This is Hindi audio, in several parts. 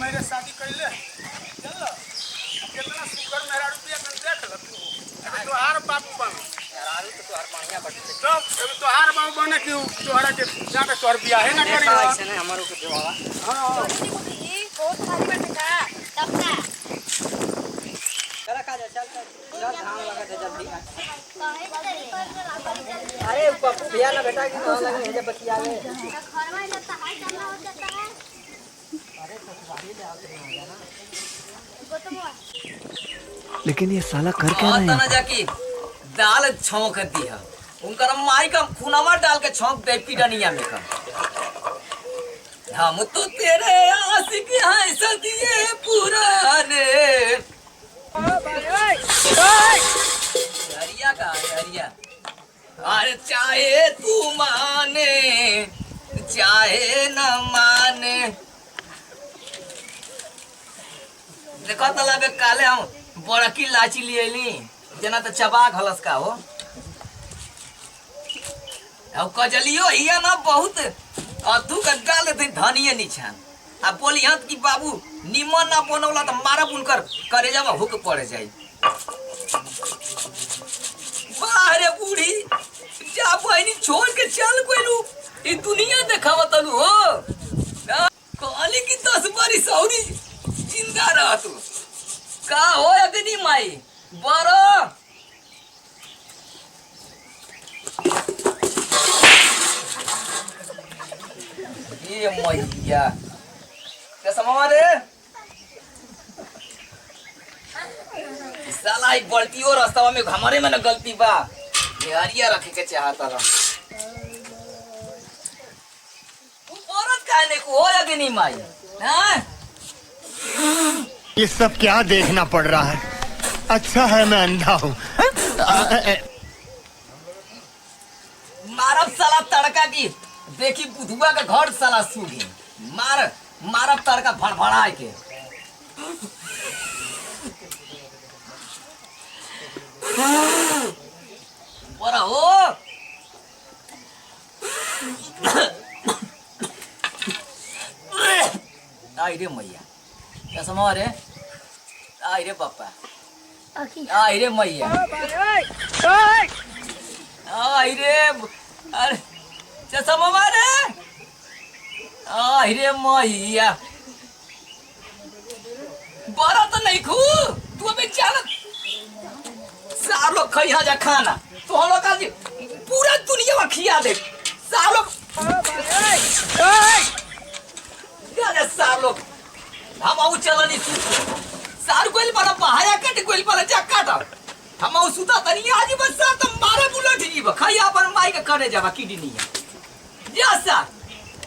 मेरे शादी कैले चल कितना सुगर मेरा रुपया कन देख ल तू तोहार बाबू बन यार तो तोहार बढ़िया बटे तो तोहार बाबू बने कि तोहरा के जाके तोहर बियाह है ना करी ऐसे नहीं हमारो के देवाला हां ये बहुत सारी बटे का तब का चला का जा चल धान लगा दे जल्दी काहे अरे पप्पू भैया ना बेटा की धान लगा भेजे बतिया में घर में जाता है करना हो जाता है अरे तो भाई ले आते हैं ना लेकिन ये साला कर क्या रहा है? तना जाकी दाल छौंक दी है उनकर माई का खुनामा डाल के छौंक दे पिटनिया में का हम तो तेरे आशिक हैं सदिए पुराने हरिया का हरिया अरे चाहे तू माने चाहे न माने देखो तलाबे काले हम बड़की लाची लिएली जना तो चबा घलस का हो अब कजलियो हिया ना बहुत अधु का डाल दे धनिए निछान अब बोली हत कि बाबू निमन ना बनौला तो मारा बुनकर करे जावा हुक पड़े जाई बाहरे बूढ़ी जा बहनी छोड़ के चल कोइलू ई दुनिया देखावा तलू हो कहली कि 10 बारी सौरी जिंदा रह तू का हो अग्नि माई बरो ये मैया कैसा मामा रे साला ही बल्टी और रास्ता में हमारे में ना गलती बा ये हरिया रखे के चाहता था औरत कहने को हो अग्नि माई हाँ ये सब क्या देखना पड़ रहा है? अच्छा है मैं अंधा हूँ। मारब साला तड़का की देखी बुधुआ का घर साला सूगी मारब तड़का भड़भड़ाए के बड़ा हो आई रे मैया क्या समझ रे आई रे पापा आई रे मैया आई रे अरे चसा मामा रे आई रे मैया बड़ा तो नहीं खू तू अबे चल सार लोग खइहा जा खाना तो हम लोग आज पूरा दुनिया में खिया दे सार लोग सार लोग हम आउ चलनी सार कोइल बड़ा पहाया कट कोइल बड़ा जा काटा हम आउ सुता तनी आज बस सार त मारे बुलट जीव खइया अपन माई के करे जावा किडनी या सा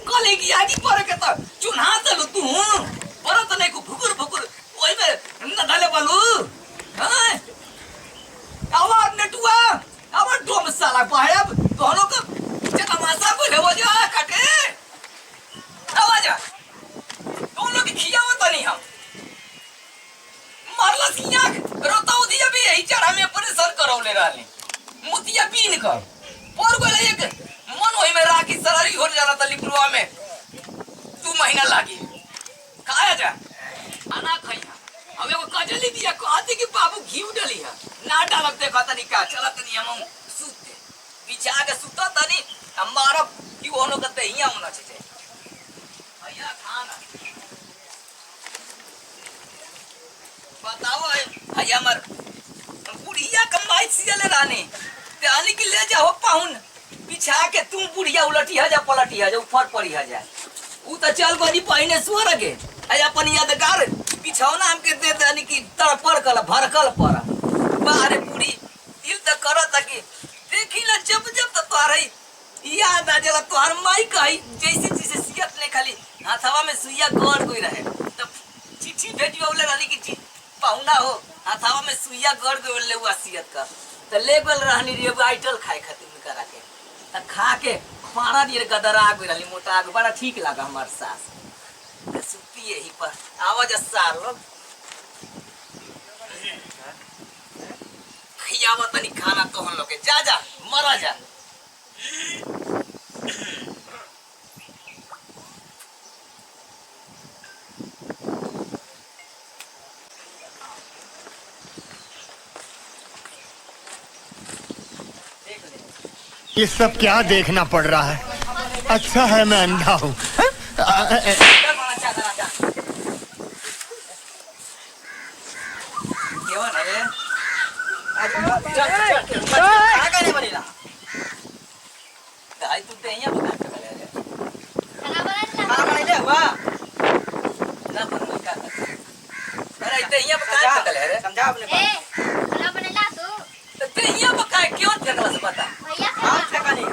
कले की आगी पर के त चुना चलो तू पर त नहीं को फुकुर फुकुर ओइ में न डाले बालू हां आवाज नेटुआ आवाज डोम साला पहाया दोनों का चका मासा को लेवो जा काटे आवाज दोनों की खियावत नहीं हम मारला सिया रोताऊ दिया भी यही चढ़ा में परेशान करौले रहले मुतिया पीन कर पर गोला एक मन होई में राखी सरारी हो जाला त लिपरुआ में 2 महीना लागी खाया जा आना खइया अब एगो कजली दिया कहती कि बाबू घी डली है ना डालब देखा तनी का चलत नहीं हम सुते बिछा के सुता तनी हमारा कि ओनो कते हिया होना चाहिए भैया खाना बताओ भैया मर बुढ़िया कमाई सिले रानी त्याली की ले जाओ पाहुन बिछा के तुम बुढ़िया उलटिया जा पलटिया जा ऊपर पड़िया जा उ त चल गनी पहिने सुअर के आई अपन यादगार बिछौना हमके दे देनी की तड़पड़ कल भरकल पर बाहरे पूरी दिल त करत कि देखी ना जब जब त तोहरे याद आ जाला तोहर माई कही जैसे जैसे सियत ले खाली हाथवा में सुइया गड़ कोई रहे तब चिट्ठी भेजवाले रहनी की पाहुना हो हाथवा में सुइया गड़ गइल ले हुआ सियत का त ले गल रहनी रे आइटल खाए खातिर करा के त खा के पारा दिए गदरा आग रहली मोटा आग बड़ा ठीक लगा हमार सास सुती यही पर आवाज सार लोग खियावा तनी खाना तो हम लोग के जा जा मरा जा ये सब क्या देखना पड़ रहा है? अच्छा है मैं अंधा हूँ। खाना बना ले खाना बना ले हुआ समझा अपने ए खाना बना ला तू भैया हाँ खाना ठेका नहीं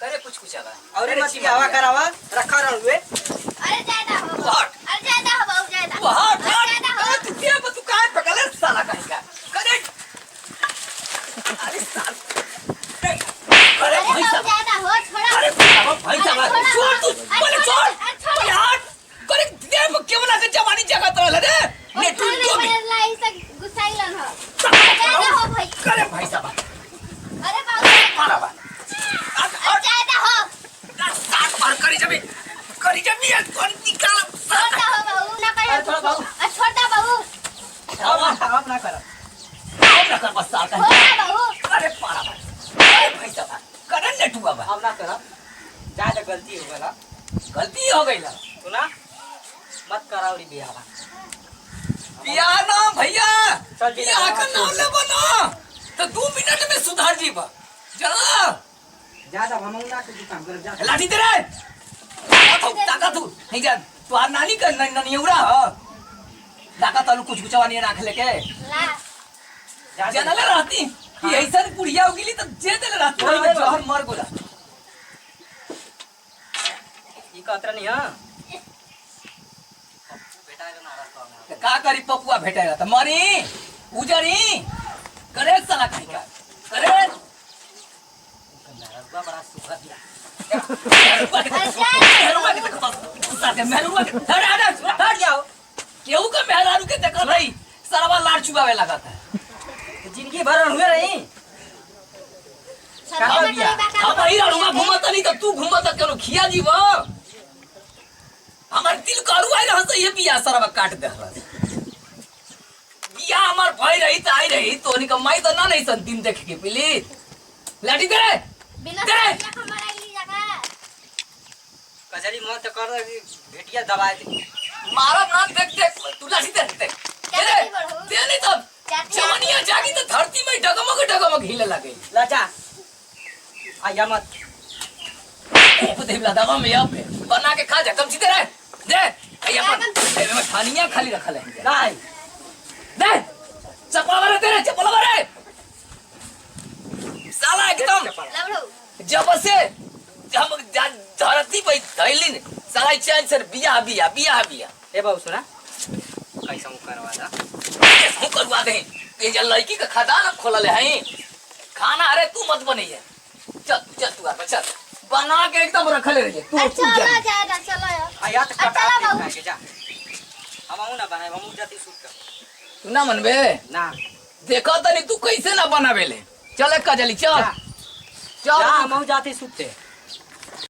करे कुछ आगा और ये मत की हवा करावा रखा रह हुए अरे ज्यादा हो हट। अरे ज्यादा हो बहुत ज्यादा तू हट अरे ज्यादा हो तू क्या तू काहे पकड़ ले साला कहीं का करे अरे साल करे अरे भाई बहुत साहब ज्यादा हो छोड़ा अरे भाई साहब छोड़ तू बोले छोड़ अरे हट करे देर में क्यों ना जवानी जगह तो ले रे ले तू तो भी लाई से गुस्साइलन हो ज्यादा हो भाई करे भाई साहब अरे बहुत मारा बा ज्यादा हो साथ मार करी जबी ये कौन निकाल छोड़ता हो बहू ना कर अरे छोड़ बहू। छोड़ता बहू आप ना करा अब ना कर बस साथ छोड़ता बहू अरे मारा बा अरे भाई साहब करन ले तू अब आप ना करा ज्यादा गलती हो गया गलती हो गई ना सुना मत करावरी बियाह पिया ना भैया चल जी, पिया का नाम ले बना तो 2 मिनट में सुधार जीवा चला ज्यादा हम ना के काम कर जा लाठी दे रे ताका तू नहीं जा तू आ नानी का ननी उड़ा ताका तलू कुछ कुचवानी राख लेके ला जनले रहती कि ऐसा पुड़िया उगिली तो जे देले रहती हाँ, में जहर मर गोला ई कतरा नहीं हां बेटा के नारा तो तो का करी पपुआ भेटेगा तो मरी उजरी करे साला कहीं का करे नारा बड़ा सुखा दिया हट जाओ केहू का मेहरारू के देखा रही सरवा लाड़ चुबावे लगा था जिंदगी भर हुए रही सरवा में बिया? कहीं अब ही लड़ुआ घूमता नहीं तो तू घूमता क्यों खिया जीव हमार दिल करू आई रहा तो ये बिया सरवा काट दे बिया हमार भाई रही तो आई रही तो उनका माई तो ना नहीं सन दिन देख के प्लीज लाठी दे बिना दे हमारा ली जगह कचरी मत कर भेटिया दबाए दे मारा ना देख देख तू लाठी दे दे दे नहीं तब जवानिया जागी तो धरती में डगमग हिले लगे लाचा आया मत देवला दवा में यहाँ पे बना के खा जा कम सीधे रहे दे अपन में थानिया खाली रखा ले नहीं दे चप्पल वाले तेरे चप्पल वाले साला एकदम लवड़ू जब से हम धरती पे धैलिन साला चैन से बिया ए बाबू सुना कैसा मुंह करवा दा हम करवा दे ये जो लड़की का खदान खोलले हैं खाना अरे तू मत बनइए चल तू आ चल बना के एकदम रखले रहिए तू चलो जा ज्यादा चलो यार आया तो अच्छा कटा बाबू। के जा हम ना बनाए हम जाती सूट कर तू ना मनबे ना देखो तनी तू कैसे ना बनावेले चल कजली चल जा चल हम जाती सूट